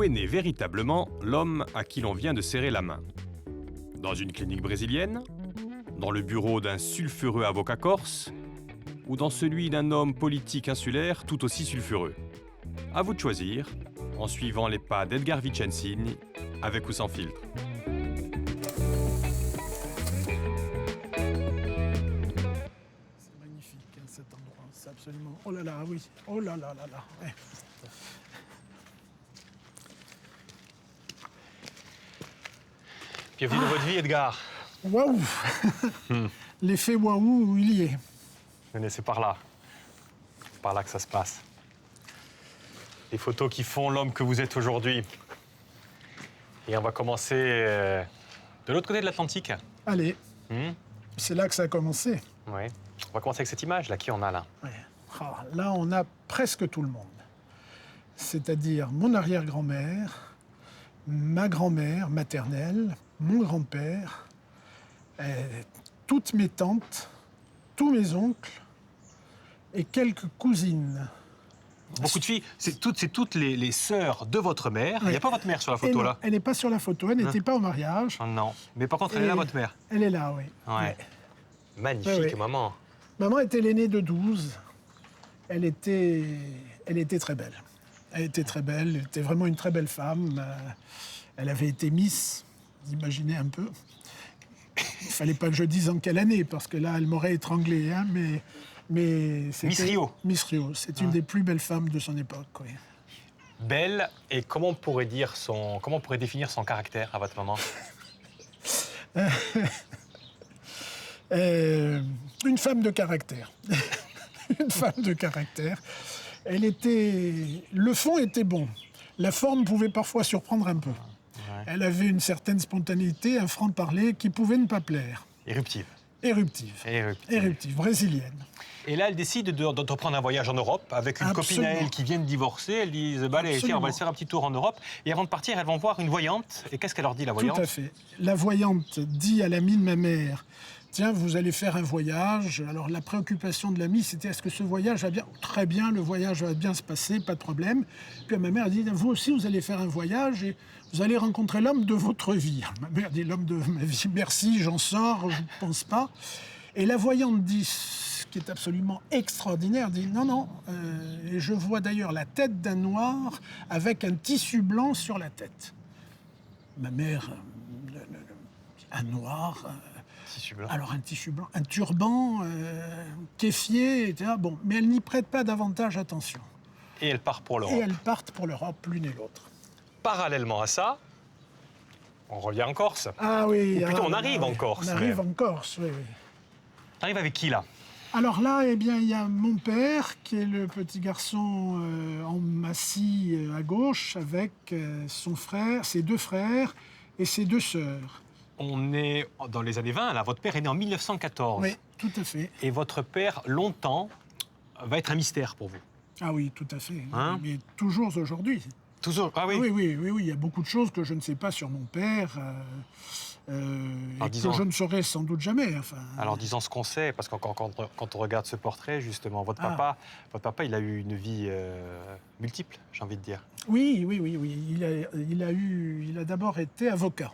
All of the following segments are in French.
Où est né véritablement l'homme à qui l'on vient de serrer la main? Dans une clinique brésilienne? Dans le bureau d'un sulfureux avocat corse? Ou dans celui d'un homme politique insulaire tout aussi sulfureux? À vous de choisir, en suivant les pas d'Edgar Vicenzini, avec ou sans filtre. C'est magnifique, hein, cet endroit, c'est absolument... Oh là là, oui, oh là là là là. Ouais. Bienvenue dans votre vie, Edgar. Waouh. L'effet waouh, il y est. Venez, c'est par là. C'est par là que ça se passe. Les photos qui font l'homme que vous êtes aujourd'hui. Et on va commencer de l'autre côté de l'Atlantique. Allez, c'est là que ça a commencé. Oui. On va commencer avec cette image, là. Qui on a, là? Ouais. Ah, là, on a presque tout le monde. C'est-à-dire mon arrière-grand-mère, ma grand-mère maternelle, mon grand-père, toutes mes tantes, tous mes oncles et quelques cousines. Beaucoup de filles. C'est toutes les sœurs de votre mère. Il n'y a pas votre mère sur la Et photo, non, là? elle n'est pas sur la photo, elle n'était pas au mariage. Oh, non. Mais par contre, elle est là, votre mère? Elle est là, oui. Ouais. Magnifique, Ouais, ouais. maman. Maman était l'aînée de 12. Elle était très belle. Elle était très belle, elle était vraiment une très belle femme. Elle avait été Miss, vous imaginez un peu. Il ne fallait pas que je dise en quelle année, parce que là, elle m'aurait étranglé. Hein, mais c'était... Miss Rio. Miss Rio. C'est une des plus belles femmes de son époque, oui. Belle, et comment on pourrait définir son caractère à votre maman? Une femme de caractère. Une femme de caractère. Le fond était bon. La forme pouvait parfois surprendre un peu. Ouais. Elle avait une certaine spontanéité, un franc-parler qui pouvait ne pas plaire. Éruptive. Éruptive. Éruptive, brésilienne. Et là, elle décide d'entreprendre un voyage en Europe avec une copine à elle qui vient de divorcer. Elles disent, bah, allez, tiens, on va se faire un petit tour en Europe. Et avant de partir, elles vont voir une voyante. Et qu'est-ce qu'elle leur dit, la voyante? Tout à fait. La voyante dit à l'amie de ma mère, tiens, vous allez faire un voyage. Alors, la préoccupation de l'amie, c'était, est-ce que ce voyage va bien? Très bien, le voyage va bien se passer, pas de problème. Puis ma mère dit, vous aussi, vous allez faire un voyage et vous allez rencontrer l'homme de votre vie. Ma mère dit, l'homme de ma vie, merci, j'en sors, je ne pense pas. Et la voyante dit, ce qui est absolument extraordinaire, dit, non, et je vois d'ailleurs la tête d'un noir avec un tissu blanc sur la tête. Ma mère, un noir... Tissu blanc. Alors un tissu blanc, un turban, keffier, etc. Bon, mais elle n'y prête pas davantage attention. Et elle part pour l'Europe. Et elles partent pour l'Europe, l'une et l'autre. Parallèlement à ça, on revient en Corse. Ah oui. Ou plutôt, on arrive en Corse. On arrive en Corse, oui, oui. On arrive avec qui, là? Alors là, eh bien, il y a mon père, qui est le petit garçon en massy à gauche, avec son frère, ses deux frères et ses deux sœurs. On est dans les années 20, là. Votre père est né en 1914. Oui, tout à fait. Et votre père, longtemps, va être un mystère pour vous. Ah oui, tout à fait. Hein? Mais toujours aujourd'hui. Toujours? Ah oui? Oui, il y a beaucoup de choses que je ne sais pas sur mon père et disons... que je ne saurai sans doute jamais. Enfin, Alors, disons ce qu'on sait, parce que quand on regarde ce portrait, justement, votre papa, il a eu une vie multiple, j'ai envie de dire. Oui. Il a d'abord été avocat.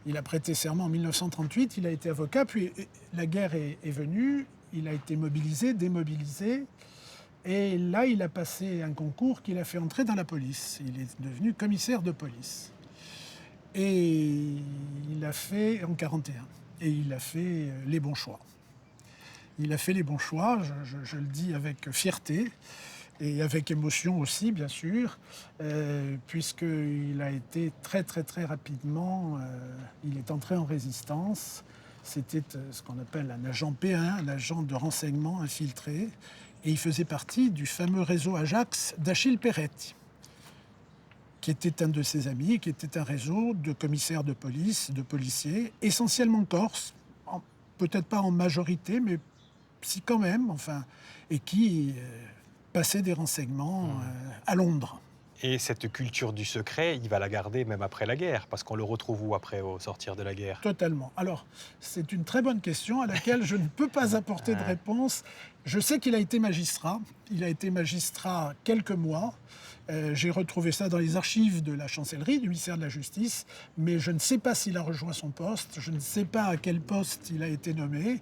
Il a prêté serment en 1938, il a été avocat, puis la guerre est venue, il a été mobilisé, démobilisé, et là, il a passé un concours qui l'a fait entrer dans la police. Il est devenu commissaire de police. Et il a fait, en 1941, et il a fait les bons choix. Il a fait les bons choix, je le dis avec fierté, et avec émotion aussi, bien sûr, puisqu'il a été très rapidement, il est entré en résistance. C'était ce qu'on appelle un agent P1, un agent de renseignement infiltré, et il faisait partie du fameux réseau Ajax d'Achille Peretti, qui était un de ses amis, qui était un réseau de commissaires de police, de policiers, essentiellement corse, peut-être pas en majorité, mais si quand même, enfin, et qui passait des renseignements à Londres. Et cette culture du secret, il va la garder même après la guerre, parce qu'on le retrouve où après, au sortir de la guerre? Totalement. Alors, c'est une très bonne question à laquelle je ne peux pas apporter de réponse. Je sais qu'il a été magistrat. Il a été magistrat quelques mois. J'ai retrouvé ça dans les archives de la chancellerie, du ministère de la Justice, mais je ne sais pas s'il a rejoint son poste, je ne sais pas à quel poste il a été nommé,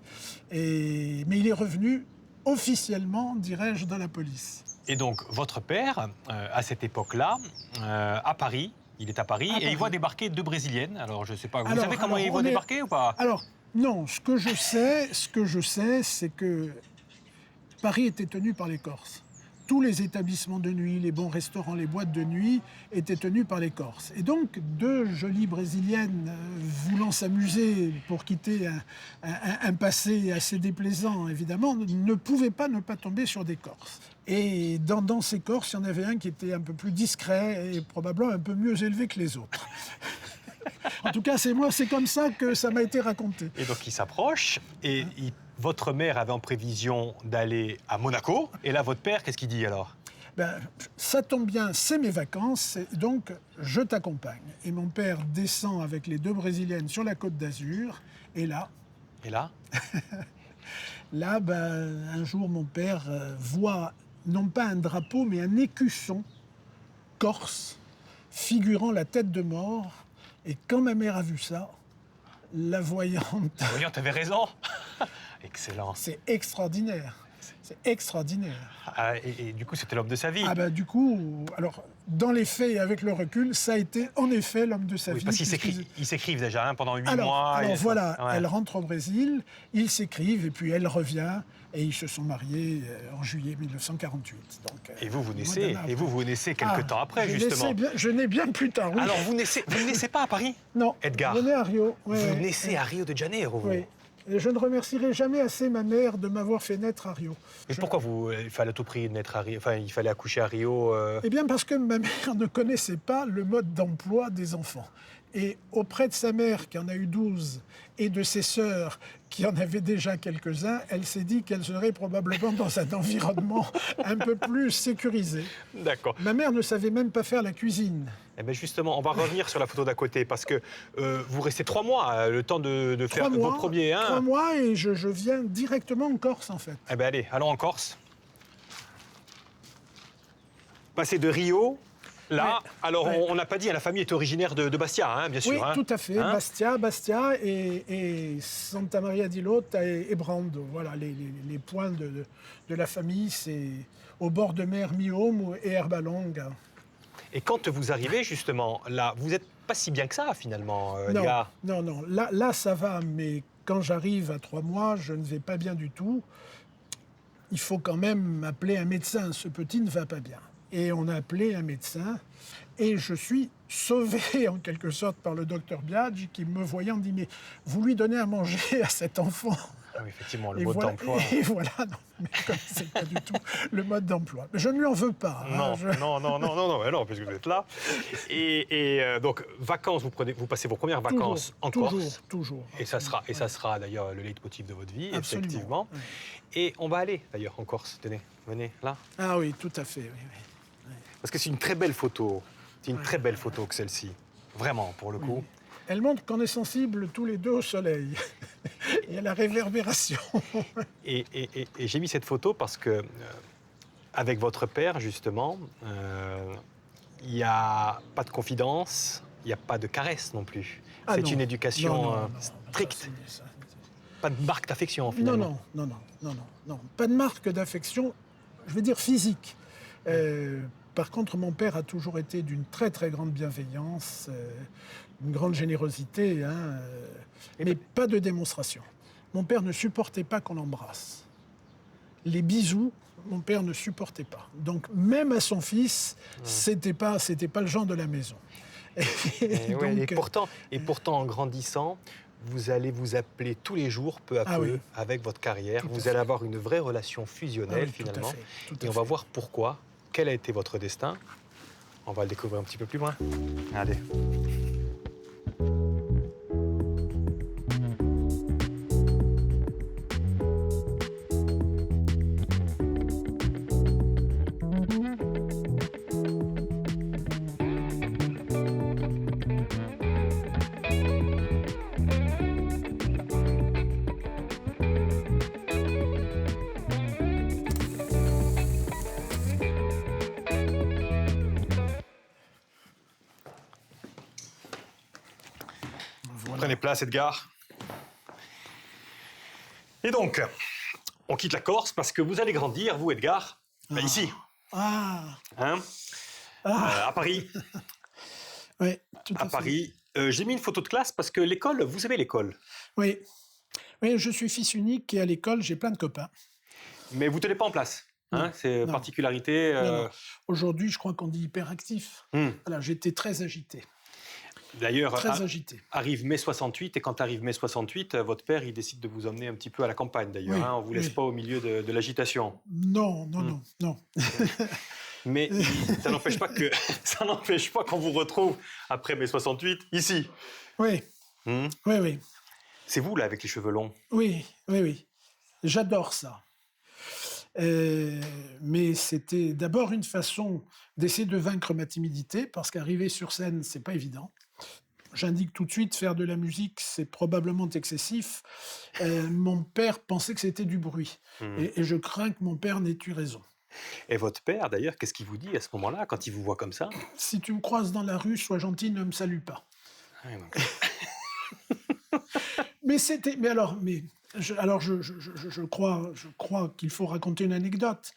mais il est revenu officiellement, dirais-je, dans la police. Et donc, votre père, à cette époque-là, à Paris, il est à Paris, et il voit débarquer 2 Brésiliennes. Alors, je ne sais pas, vous savez comment il voit débarquer ou pas? Alors, non, ce que je sais, c'est que Paris était tenu par les Corses. Tous les établissements de nuit, les bons restaurants, les boîtes de nuit étaient tenus par les Corses. Et donc, 2 jolies Brésiliennes voulant s'amuser pour quitter un passé assez déplaisant, évidemment, ne pouvaient pas ne pas tomber sur des Corses. Et dans ces Corses, il y en avait un qui était un peu plus discret et probablement un peu mieux élevé que les autres. En tout cas, c'est comme ça que ça m'a été raconté. Et donc, il s'approche, et votre mère avait en prévision d'aller à Monaco. Et là, votre père, qu'est-ce qu'il dit alors? Ça tombe bien, c'est mes vacances, donc je t'accompagne. Et mon père descend avec les 2 Brésiliennes sur la Côte d'Azur, et là... Et là? Là, un jour, mon père voit, non pas un drapeau, mais un écusson corse, figurant la tête de mort. Et quand ma mère a vu ça, la voyante... La voyante avait raison. Excellent. C'est extraordinaire. C'est extraordinaire. Et du coup, c'était l'homme de sa vie. Du coup, alors, dans les faits et avec le recul, ça a été en effet l'homme de sa vie. Parce qu'ils s'écrivent déjà pendant 8 mois. Alors voilà, ouais. Elle rentre au Brésil, ils s'écrivent et puis elle revient et ils se sont mariés en juillet 1948. Donc, et vous naissez quelques temps après, justement. Je nais bien plus tard, oui. Alors, vous ne naissez pas à Paris? Non, Edgar. Je nais à Rio. Ouais, vous naissez à Rio de Janeiro, vous? Oui. Et je ne remercierai jamais assez ma mère de m'avoir fait naître à Rio. Mais pourquoi il fallait à tout prix naître à Rio? Enfin, il fallait accoucher à Rio Eh bien, parce que ma mère ne connaissait pas le mode d'emploi des enfants. Et auprès de sa mère, qui en a eu 12, et de ses sœurs, qui en avaient déjà quelques-uns, elle s'est dit qu'elle serait probablement dans un environnement un peu plus sécurisé. D'accord. Ma mère ne savait même pas faire la cuisine. Eh bien justement, on va revenir sur la photo d'à côté, parce que vous restez 3 mois, le temps de faire vos premiers... 3 mois, et je viens directement en Corse, en fait. Eh bien allez, allons en Corse. Passer de Rio... Là, ouais. Alors on n'a pas dit, la famille est originaire de Bastia, hein, bien sûr. Oui, tout à fait. Bastia et Santa Maria di Lota et Brando. Voilà, les points de la famille, c'est au bord de mer Mi-Homme et Erbalonga. Et quand vous arrivez, justement, là, vous n'êtes pas si bien que ça, finalement, Non. Là, ça va, mais quand j'arrive à 3 mois, je ne vais pas bien du tout. Il faut quand même appeler un médecin. Ce petit ne va pas bien. Et on a appelé un médecin, et je suis sauvé en quelque sorte par le docteur Biaggi, qui me voyant dit « Mais vous lui donnez à manger à cet enfant ?» Ah oui, effectivement, le mode d'emploi. Et voilà, non, mais je ne connaissais pas du tout le mode d'emploi. Mais je ne lui en veux pas. Non, alors, puisque vous êtes là. Et donc, vacances, vous passez vos premières vacances en Corse. Toujours. Et ça sera d'ailleurs le leitmotiv de votre vie, absolument, effectivement. Oui. Et on va aller d'ailleurs en Corse. Tenez, venez, là. Ah oui, tout à fait, oui. Parce que c'est une très belle photo. C'est une très belle photo que celle-ci. Vraiment, pour le coup. Elle montre qu'on est sensibles tous les 2 au soleil et à la réverbération. Et j'ai mis cette photo parce que, avec votre père, justement, il n'y a pas de confidence, il n'y a pas de caresse non plus. C'est une éducation stricte. Pas de marque d'affection, finalement. Non. Pas de marque d'affection, je veux dire physique. Par contre, mon père a toujours été d'une très très grande bienveillance, une grande générosité, mais pas de démonstration. Mon père ne supportait pas qu'on l'embrasse. Les bisous, mon père ne supportait pas. Donc même à son fils, c'était pas le genre de la maison. Et pourtant, en grandissant, vous allez vous appeler tous les jours, peu à peu, avec votre carrière. Vous allez avoir une vraie relation fusionnelle, finalement. Et on va voir pourquoi. Quel a été votre destin? On va le découvrir un petit peu plus loin. Allez. Prenez place, Edgar. Et donc, on quitte la Corse parce que vous allez grandir, vous, Edgar, ici, Ah, hein, à Paris. oui, tout à À fait. Paris. J'ai mis une photo de classe parce que l'école, vous aimez l'école. Oui. Oui, je suis fils unique et à l'école, j'ai plein de copains. Mais vous ne tenez pas en place. Hein, Non, c'est non. particularité. Non, non. Aujourd'hui, je crois qu'on dit hyperactif. Voilà, j'étais très agité. D'ailleurs, Très agité. arrive mai 68, et quand arrive mai 68, votre père, il décide de vous emmener un petit peu à la campagne, d'ailleurs. Oui, Hein, on ne vous laisse oui. pas au milieu de l'agitation. Non, non, non, non. Mais ça n'empêche pas que ça n'empêche pas qu'on vous retrouve après mai 68 ici. Oui, Hmm. oui, oui. C'est vous là avec les cheveux longs. Oui, oui, oui. J'adore ça. Mais c'était d'abord une façon d'essayer de vaincre ma timidité, parce qu'arriver sur scène, c'est pas évident. J'indique tout de suite, faire de la musique, c'est probablement excessif. Mon père pensait que c'était du bruit. Et je crains que mon père n'ait eu raison. Et votre père, d'ailleurs, qu'est-ce qu'il vous dit à ce moment-là, quand il vous voit comme ça? Si tu me croises dans la rue, sois gentil, ne me salue pas. Ouais, donc, Mais c'était. Je crois qu'il faut raconter une anecdote.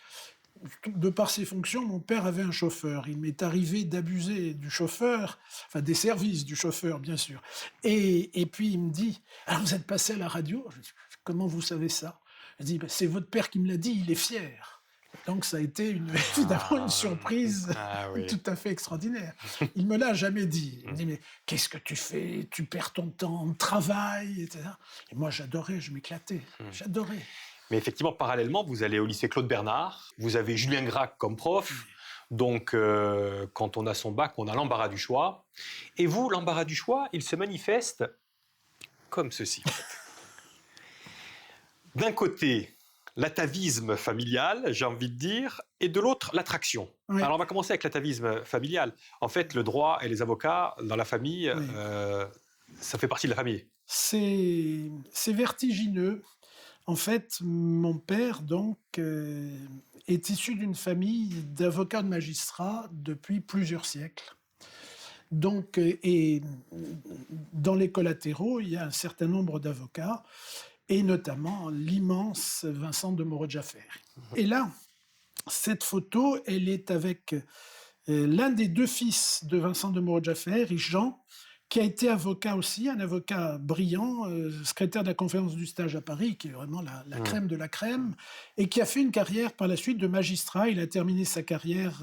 De par ses fonctions, mon père avait un chauffeur. Il m'est arrivé d'abuser du chauffeur, enfin des services du chauffeur, bien sûr. Et puis il me dit, alors vous êtes passé à la radio? Je dis, comment vous savez ça? Il dit, c'est votre père qui me l'a dit, il est fier. Donc ça a été évidemment une surprise oui. tout à fait extraordinaire. Il me l'a jamais dit. Il me dit, mais qu'est-ce que tu fais? Tu perds ton temps, travail, etc. Et moi j'adorais, je m'éclatais, j'adorais. Mais effectivement, parallèlement, vous allez au lycée Claude Bernard, vous avez Julien Gracq comme prof, donc quand on a son bac, on a l'embarras du choix. Et vous, l'embarras du choix, il se manifeste comme ceci. D'un côté, l'atavisme familial, j'ai envie de dire, et de l'autre, l'attraction. Oui. Alors on va commencer avec l'atavisme familial. En fait, le droit et les avocats, dans la famille, Oui. ça fait partie de la famille. C'est vertigineux. En fait, mon père, donc, est issu d'une famille d'avocats de magistrats depuis plusieurs siècles. Donc, et dans les collatéraux, il y a un certain nombre d'avocats, et notamment l'immense Vincent de Moreau-Jaffer. Et là, cette photo, elle est avec l'un des deux fils de Vincent de Moreau-Jaffer, Jean, qui a été avocat aussi, un avocat brillant, secrétaire de la conférence du stage à Paris, qui est vraiment la crème de la crème, et qui a fait une carrière par la suite de magistrat. Il a terminé sa carrière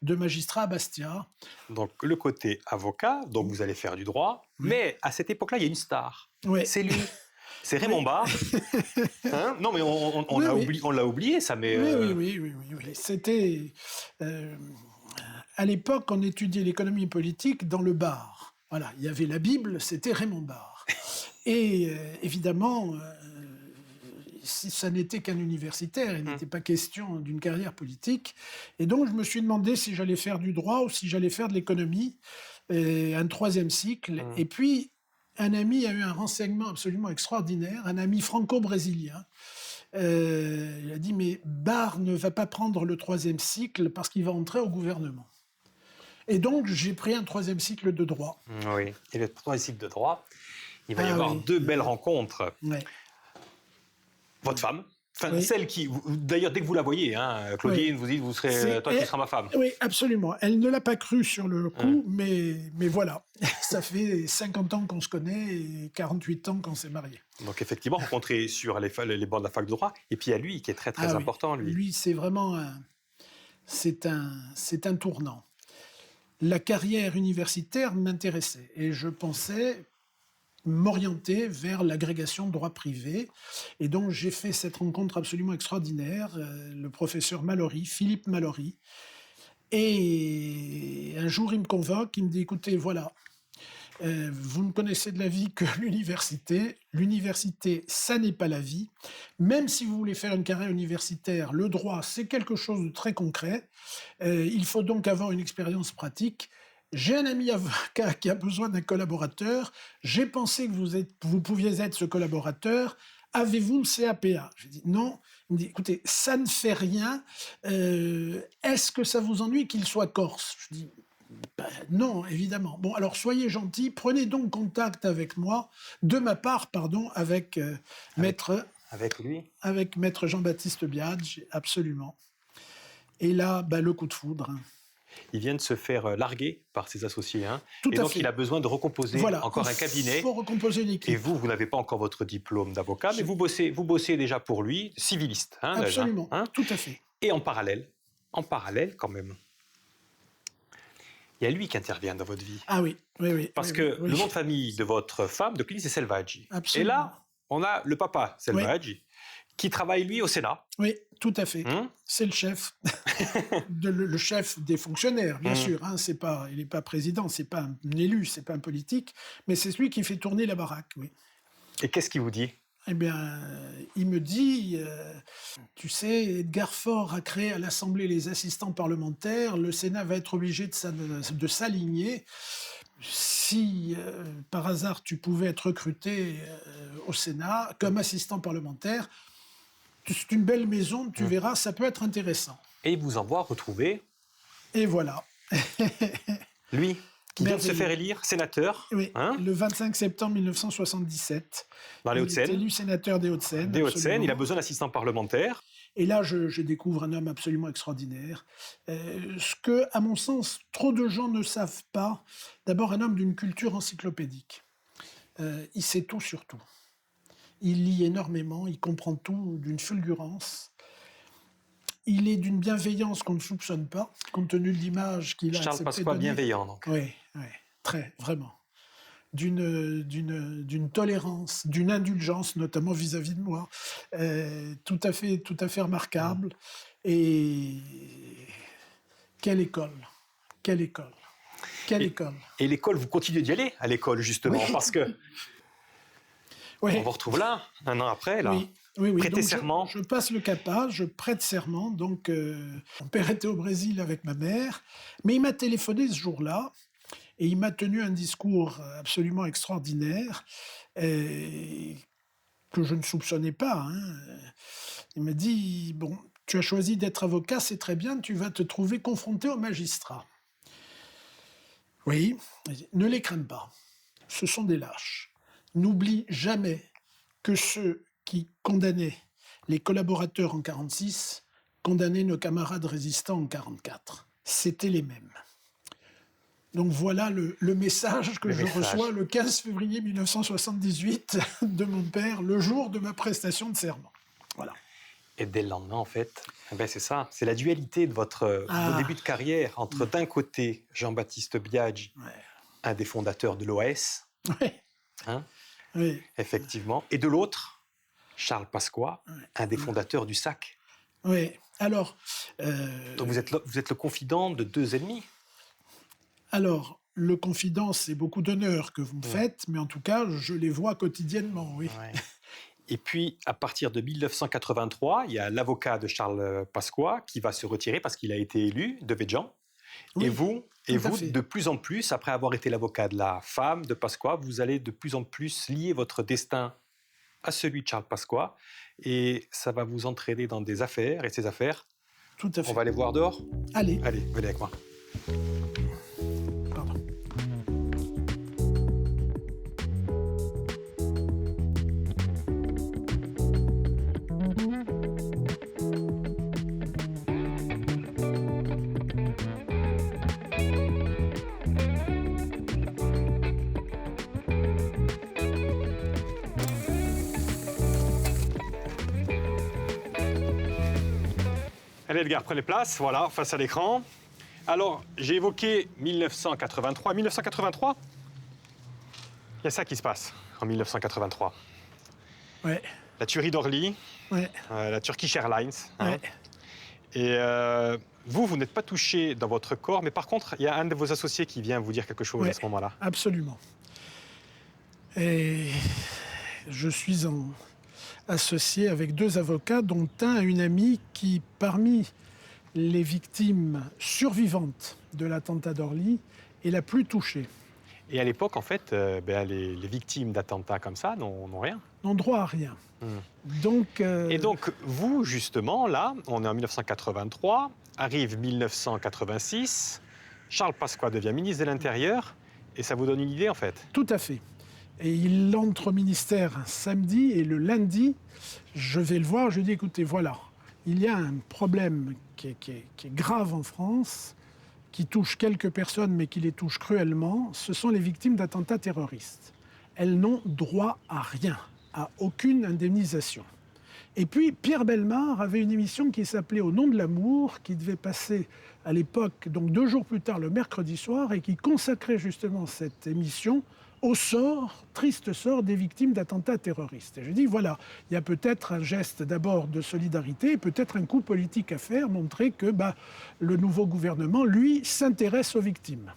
de magistrat à Bastia. Donc le côté avocat, donc vous allez faire du droit, mais à cette époque-là, il y a une star. Ouais. C'est lui. C'est Raymond Barre. Hein, non, mais on Oui, l'a oui. oublié, ça, mais... Oui. C'était... à l'époque, on étudiait l'économie politique dans le bar. Voilà, il y avait la Bible, c'était Raymond Barre. Et évidemment, si ça n'était qu'un universitaire, il n'était pas question d'une carrière politique. Et donc, je me suis demandé si j'allais faire du droit ou si j'allais faire de l'économie, un troisième cycle. Et puis, un ami a eu un renseignement absolument extraordinaire, un ami franco-brésilien. Il a dit, mais Barre ne va pas prendre le troisième cycle parce qu'il va entrer au gouvernement. Et donc, j'ai pris un troisième cycle de droit. Oui, et le troisième cycle de droit, il va y Ah avoir oui. deux belles rencontres. Ouais. Votre femme, enfin, Oui. celle qui... D'ailleurs, dès que vous la voyez, hein, Claudine, Oui. vous dites, vous serez, C'est- toi qui seras ma femme. Oui, absolument. Elle ne l'a pas cru sur le coup, mais voilà. Ça fait 50 ans qu'on se connaît et 48 ans qu'on s'est mariés. Donc effectivement, rencontré sur les bancs de la fac de droit, et puis il y a lui qui est très très Ah oui. important, lui. Lui, c'est vraiment c'est un tournant. La carrière universitaire m'intéressait et je pensais m'orienter vers l'agrégation de droit privé. Et donc, j'ai fait cette rencontre absolument extraordinaire, le professeur Mallory, Philippe Mallory. Et un jour, il me convoque, il me dit, écoutez, voilà, vous ne connaissez de la vie que l'université. L'université, ça n'est pas la vie. Même si vous voulez faire une carrière universitaire, le droit, c'est quelque chose de très concret. Il faut donc avoir une expérience pratique. J'ai un ami avocat qui a besoin d'un collaborateur. J'ai pensé que vous pouviez être ce collaborateur. Avez-vous le CAPA? J'ai dit non. Il me dit, écoutez, ça ne fait rien. Est-ce que ça vous ennuie qu'il soit corse? Je dis, Non, évidemment. Bon, alors soyez gentils, prenez donc contact avec moi, de ma part, pardon, avec maître Avec maître Jean-Baptiste Biaggi, absolument. Et là, le coup de foudre. Il vient de se faire larguer par ses associés. Hein. Tout et à donc, fait. il a besoin de recomposer Voilà, encore un cabinet. Il faut recomposer l'équipe. Et vous n'avez pas encore votre diplôme d'avocat, mais vous bossez déjà pour lui, civiliste. Hein, Absolument, déjà, hein. tout à fait. Et en parallèle quand même, il y a lui qui intervient dans votre vie. Ah oui, oui. Parce oui, que oui. le nom de famille de votre femme, de Clini, c'est Selvaggi. Absolument. Et là, on a le papa Selvaggi, qui travaille, lui, au Sénat. Oui, tout à fait. Hum. C'est le chef, le chef des fonctionnaires, bien sûr. Hein, il n'est pas président, c'est pas un élu, c'est pas un politique, mais c'est celui qui fait tourner la baraque, oui. Et qu'est-ce qu'il vous dit? Eh bien, il me dit, tu sais, Edgar Faure a créé à l'Assemblée les assistants parlementaires, le Sénat va être obligé de s'aligner. Si, par hasard, tu pouvais être recruté au Sénat comme assistant parlementaire, c'est une belle maison, tu verras, ça peut être intéressant. Et il vous envoie retrouver... Et voilà. Lui, qui vient de se Merveilleux. faire élire sénateur. Oui, Hein, le 25 septembre 1977. dans les Il est Hauts-de-Seine. élu sénateur des Hauts-de-Seine. Des Hauts-de-Seine, absolument. il a besoin d'assistants parlementaires. Et là, je découvre un homme absolument extraordinaire. Ce que, à mon sens, trop de gens ne savent pas. D'abord, un homme d'une culture encyclopédique. Il sait tout sur tout. Il lit énormément, il comprend tout d'une fulgurance. Il est d'une bienveillance qu'on ne soupçonne pas, compte tenu de l'image qu'il a Charles accepté Pasqua, de donner. bienveillant, donc. Oui, très, vraiment. D'une tolérance, d'une indulgence, notamment vis-à-vis de moi, tout à fait remarquable. Et quelle école, quelle école, quelle école. Et l'école, vous continuez d'y aller à l'école, justement, Oui. parce que Oui. on vous retrouve là, un an après, là. Oui. Prêtez Donc, serment. je passe le CAPA, je prête serment. Donc, mon père était au Brésil avec ma mère, mais il m'a téléphoné ce jour-là et il m'a tenu un discours absolument extraordinaire que je ne soupçonnais pas. Hein. Il m'a dit, bon, tu as choisi d'être avocat, c'est très bien, tu vas te trouver confronté aux magistrats. Oui, ne les crains pas, ce sont des lâches. N'oublie jamais que ceux qui condamnaient les collaborateurs en 1946 condamnaient nos camarades résistants en 1944. C'était les mêmes. Donc voilà le message que je reçois le 15 février 1978 de mon père, le jour de ma prestation de serment. Voilà. Et dès le lendemain, en fait, c'est ça. C'est la dualité de votre début de carrière entre, d'un côté, Jean-Baptiste Biaggi, un des fondateurs de l'OAS, hein, effectivement, et de l'autre, Charles Pasqua, un des fondateurs du SAC. Oui, alors... Donc vous êtes le confident de deux ennemis. Alors, le confident, c'est beaucoup d'honneur que vous me faites, mais en tout cas, je les vois quotidiennement, oui. Ouais. Et puis, à partir de 1983, il y a l'avocat de Charles Pasqua qui va se retirer parce qu'il a été élu de Védjan. Oui, et vous, fait. de plus en plus, après avoir été l'avocat de la femme de Pasqua, vous allez de plus en plus lier votre destin à celui de Charles Pasqua. Et ça va vous entraîner dans des affaires. Et ces affaires, tout à fait. On va aller voir dehors. Allez, venez avec moi. Pardon. Allez Edgar, prenez place, voilà, face à l'écran. Alors, j'ai évoqué 1983. 1983, il y a ça qui se passe en 1983. Ouais, La tuerie d'Orly, ouais, la Turkish Airlines. Hein. ouais. Et vous n'êtes pas touché dans votre corps, mais par contre, il y a un de vos associés qui vient vous dire quelque chose à ce moment-là. Absolument. Et je suis associé avec deux avocats, dont un a une amie qui, parmi les victimes survivantes de l'attentat d'Orly, est la plus touchée. Et à l'époque, en fait, les victimes d'attentats comme ça n'ont rien. N'ont droit à rien. Donc, Et donc, vous, justement, là, on est en 1983, arrive 1986, Charles Pasqua devient ministre de l'Intérieur et ça vous donne une idée en fait. Tout à fait. Et il entre au ministère un samedi et le lundi, je vais le voir, je lui dis écoutez, voilà, il y a un problème qui est grave en France, qui touche quelques personnes mais qui les touche cruellement, ce sont les victimes d'attentats terroristes. Elles n'ont droit à rien, à aucune indemnisation. Et puis, Pierre Bellemare avait une émission qui s'appelait Au nom de l'amour, qui devait passer à l'époque, donc 2 jours plus tard, le mercredi soir, et qui consacrait justement cette émission au sort, triste sort des victimes d'attentats terroristes. Et je dis, voilà, il y a peut-être un geste d'abord de solidarité, peut-être un coup politique à faire, montrer que le nouveau gouvernement, lui, s'intéresse aux victimes.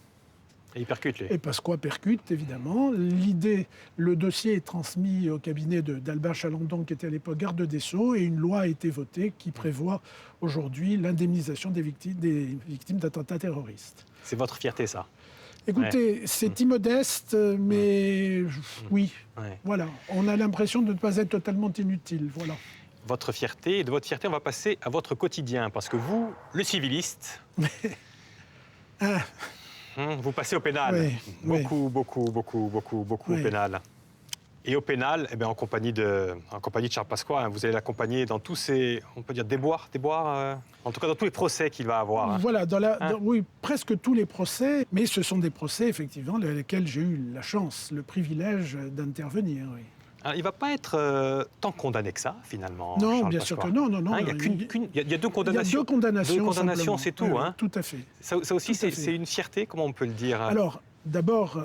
Et il percute, lui. Et Pasqua percute, évidemment. L'idée, le dossier est transmis au cabinet d'Albin Chalandon, qui était à l'époque garde des Sceaux, et une loi a été votée qui prévoit aujourd'hui l'indemnisation des victimes d'attentats terroristes. C'est votre fierté, ça? Écoutez, c'est immodeste, mais oui, voilà. On a l'impression de ne pas être totalement inutile, voilà. Votre fierté, et de votre fierté, on va passer à votre quotidien, parce que vous, le civiliste... vous passez au pénal. Oui, beaucoup au pénal. Et au pénal, en compagnie de Charles Pasqua, vous allez l'accompagner dans tous ces, on peut dire, déboires, en tout cas dans tous les procès qu'il va avoir. Voilà, oui, presque tous les procès, mais ce sont des procès, effectivement, dans lesquels j'ai eu la chance, le privilège d'intervenir, oui. Alors, il ne va pas être tant condamné que ça, finalement, non, Charles bien Pasqua. sûr que non. Il y a 2 condamnations. Il y a 2 condamnations. 2 condamnations, c'est tout. Oui, hein. Tout à fait. Ça aussi, c'est une fierté, comment on peut le dire? Alors, d'abord,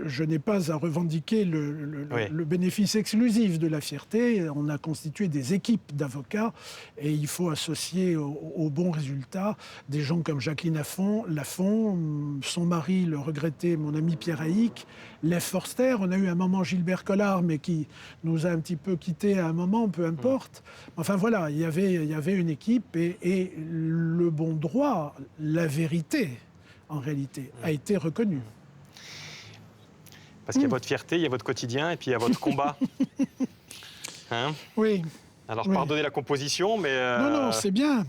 je n'ai pas à revendiquer le bénéfice exclusif de la fierté. On a constitué des équipes d'avocats et il faut associer au bon résultat des gens comme Jacqueline Lafont, son mari, le regretté, mon ami Pierre Haïk, Lev Forster. On a eu un moment Gilbert Collard, mais qui nous a un petit peu quittés à un moment, peu importe. Enfin voilà, il y avait une équipe et le bon droit, la vérité, en réalité, a été reconnue. Parce qu'il y a votre fierté, il y a votre quotidien, et puis il y a votre combat. Hein? Oui. Alors, pardonnez la composition, mais... Non, c'est bien.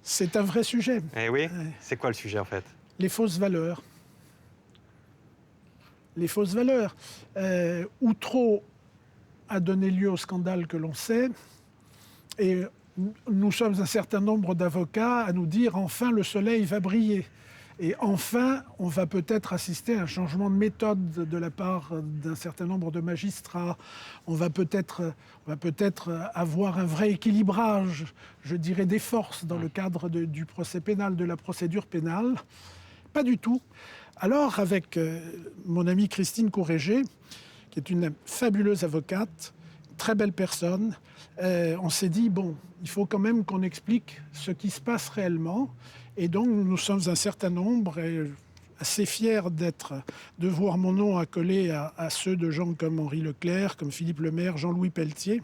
C'est un vrai sujet. Eh oui, c'est quoi le sujet, en fait? Les fausses valeurs. Les fausses valeurs. Outreau a donné lieu au scandale que l'on sait, et nous sommes un certain nombre d'avocats à nous dire « enfin, le soleil va briller ». Et enfin, on va peut-être assister à un changement de méthode de la part d'un certain nombre de magistrats. On va peut-être avoir un vrai équilibrage, je dirais, des forces dans le cadre du procès pénal, de la procédure pénale. Pas du tout. Alors, avec mon amie Christine Courrégé, qui est une fabuleuse avocate, très belle personne, on s'est dit, bon, il faut quand même qu'on explique ce qui se passe réellement. Et donc, nous sommes un certain nombre, et assez fiers de voir mon nom accolé à ceux de gens comme Henri Leclerc, comme Philippe Lemaire, Jean-Louis Pelletier.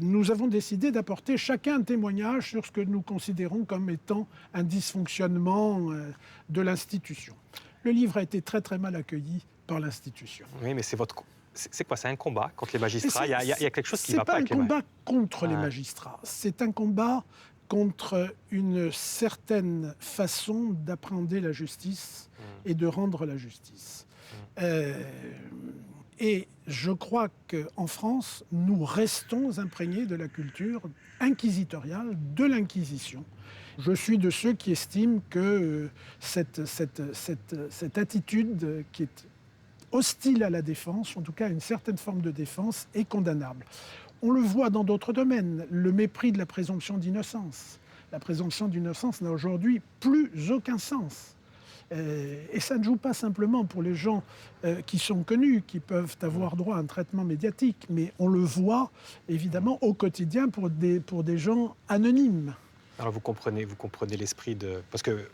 Nous avons décidé d'apporter chacun un témoignage sur ce que nous considérons comme étant un dysfonctionnement de l'institution. Le livre a été très très mal accueilli par l'institution. Oui, mais c'est quoi? C'est un combat contre les magistrats? Il y a quelque chose qui ne va pas avec les C'est pas un combat contre les magistrats. C'est un combat contre une certaine façon d'appréhender la justice et de rendre la justice. Et je crois qu'en France, nous restons imprégnés de la culture inquisitoriale, de l'Inquisition. Je suis de ceux qui estiment que cette attitude qui est hostile à la défense, en tout cas à une certaine forme de défense, est condamnable. On le voit dans d'autres domaines, le mépris de la présomption d'innocence. La présomption d'innocence n'a aujourd'hui plus aucun sens. Et ça ne joue pas simplement pour les gens qui sont connus, qui peuvent avoir droit à un traitement médiatique, mais on le voit évidemment au quotidien pour des gens anonymes. Alors vous comprenez l'esprit de... Parce que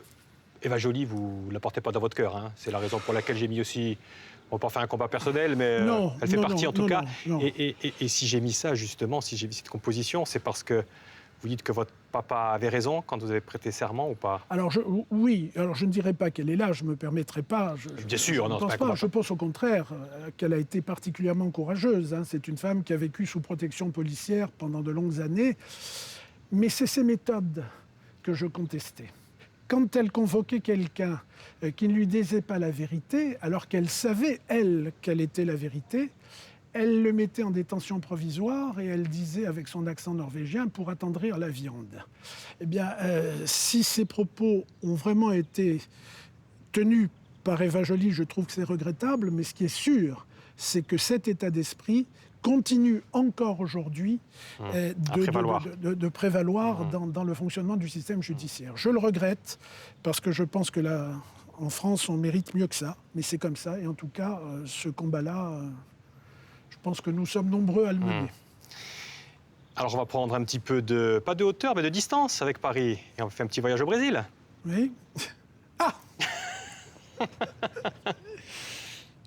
Eva Joly, vous ne la portez pas dans votre cœur. Hein. C'est la raison pour laquelle j'ai mis aussi... On va pas faire un combat personnel, mais elle fait partie en tout cas. Non. Et si j'ai mis ça, justement, si j'ai mis cette composition, c'est parce que vous dites que votre papa avait raison quand vous avez prêté serment ou pas? Alors oui, alors je ne dirais pas qu'elle est là, je ne me permettrai pas. Bien sûr, non, pense pas. Je pense au contraire qu'elle a été particulièrement courageuse. Hein. C'est une femme qui a vécu sous protection policière pendant de longues années. Mais c'est ses méthodes que je contestais. quand elle convoquait quelqu'un qui ne lui disait pas la vérité, alors qu'elle savait, elle, quelle était la vérité, elle le mettait en détention provisoire et elle disait avec son accent norvégien pour attendrir la viande. Eh bien, si ces propos ont vraiment été tenus par Eva Joly, je trouve que c'est regrettable, mais ce qui est sûr, c'est que cet état d'esprit continue encore aujourd'hui de prévaloir dans le fonctionnement du système judiciaire. Je le regrette, parce que je pense que là, en France, on mérite mieux que ça, mais c'est comme ça. Et en tout cas, ce combat-là, je pense que nous sommes nombreux à le mener. Alors on va prendre un petit peu de, pas de hauteur, mais de distance avec Paris. Et on fait un petit voyage au Brésil. Oui. Ah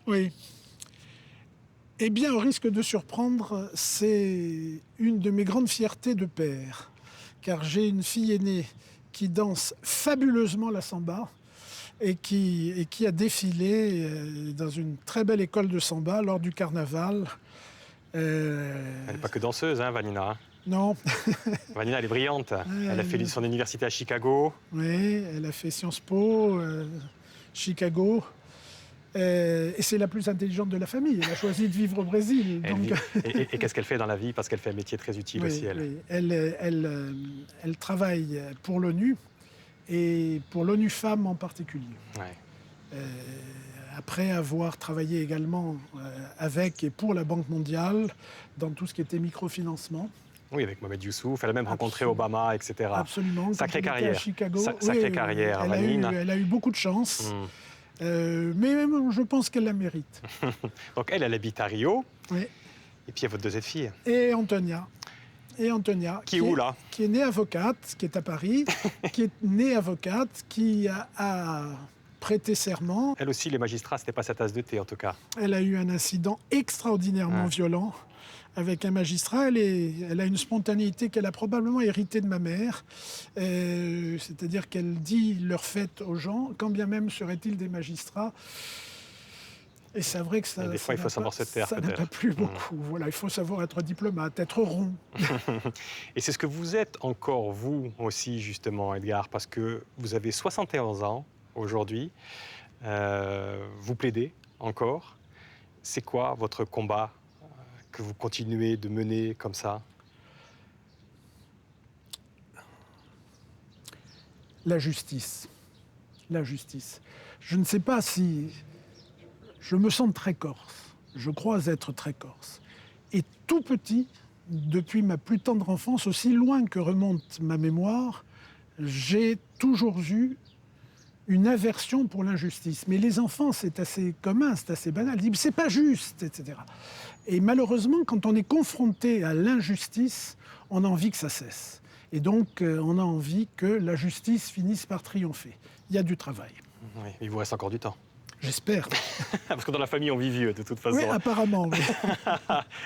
oui. Eh bien, au risque de surprendre, c'est une de mes grandes fiertés de père. Car j'ai une fille aînée qui danse fabuleusement la samba et qui a défilé dans une très belle école de samba lors du carnaval. Elle n'est pas que danseuse, hein, Vanina. Hein. Non. Vanina, elle est brillante. Elle a fait son université à Chicago. Oui, elle a fait Sciences Po, Chicago. Et c'est la plus intelligente de la famille. Elle a choisi de vivre au Brésil. Et qu'est-ce qu'elle fait dans la vie? Parce qu'elle fait un métier très utile aussi, elle. Oui. Elle travaille pour l'ONU et pour l'ONU Femmes en particulier. Ouais. Après avoir travaillé également avec et pour la Banque mondiale dans tout ce qui était microfinancement. Oui, avec Mohamed Youssouf, elle a même rencontré Obama, etc. Absolument. Sacrée carrière. À Chicago. Sacrée carrière, elle a eu beaucoup de chance. Mais je pense qu'elle la mérite. Donc elle habite à Rio. Oui. Et puis il y a votre deuxième fille. Et Antonia. Qui est où, là? Qui est née avocate, qui est à Paris, qui est née avocate, qui a prêté serment. Elle aussi, les magistrats, c'était pas sa tasse de thé, en tout cas. Elle a eu un incident extraordinairement violent avec un magistrat. Elle a une spontanéité qu'elle a probablement héritée de ma mère. C'est-à-dire qu'elle dit leur fait aux gens, quand bien même seraient-ils des magistrats. Et c'est vrai que ça. Des fois, il faut savoir se taire, ça n'a pas plu beaucoup. Voilà, il faut savoir être diplomate, être rond. Et c'est ce que vous êtes encore, vous aussi, justement, Edgar, parce que vous avez 71 ans aujourd'hui. Vous plaidez encore. C'est quoi votre combat que vous continuez de mener comme ça? La justice. La justice. Je ne sais pas si... Je me sens très corse. Je crois être très corse. Et tout petit, depuis ma plus tendre enfance, aussi loin que remonte ma mémoire, j'ai toujours eu une aversion pour l'injustice. Mais les enfants, c'est assez commun, c'est assez banal. Ils disent, c'est pas juste, etc. Et malheureusement, quand on est confronté à l'injustice, on a envie que ça cesse. Et donc, on a envie que la justice finisse par triompher. Il y a du travail. Oui, il vous reste encore du temps. J'espère. Parce que dans la famille, on vit vieux, de toute façon. Oui, apparemment. Oui.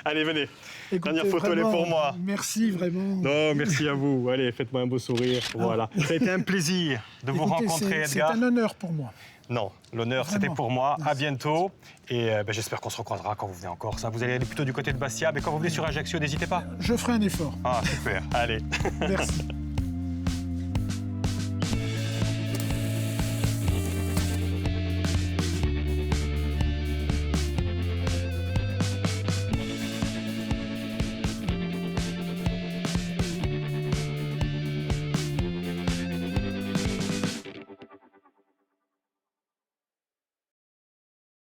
Allez, venez. Écoutez, dernière photo, elle est pour moi. Merci, vraiment. Non, merci à vous. Allez, faites-moi un beau sourire. Voilà. Ça a été un plaisir de vous rencontrer, Edgar. C'est un honneur pour moi. Non, l'honneur, c'était pour moi. Merci. À bientôt. Et j'espère qu'on se recroisera quand vous venez en Corse. Vous allez aller plutôt du côté de Bastia, mais quand vous venez sur Ajaccio, n'hésitez pas. Je ferai un effort. Ah, super. Allez. Merci.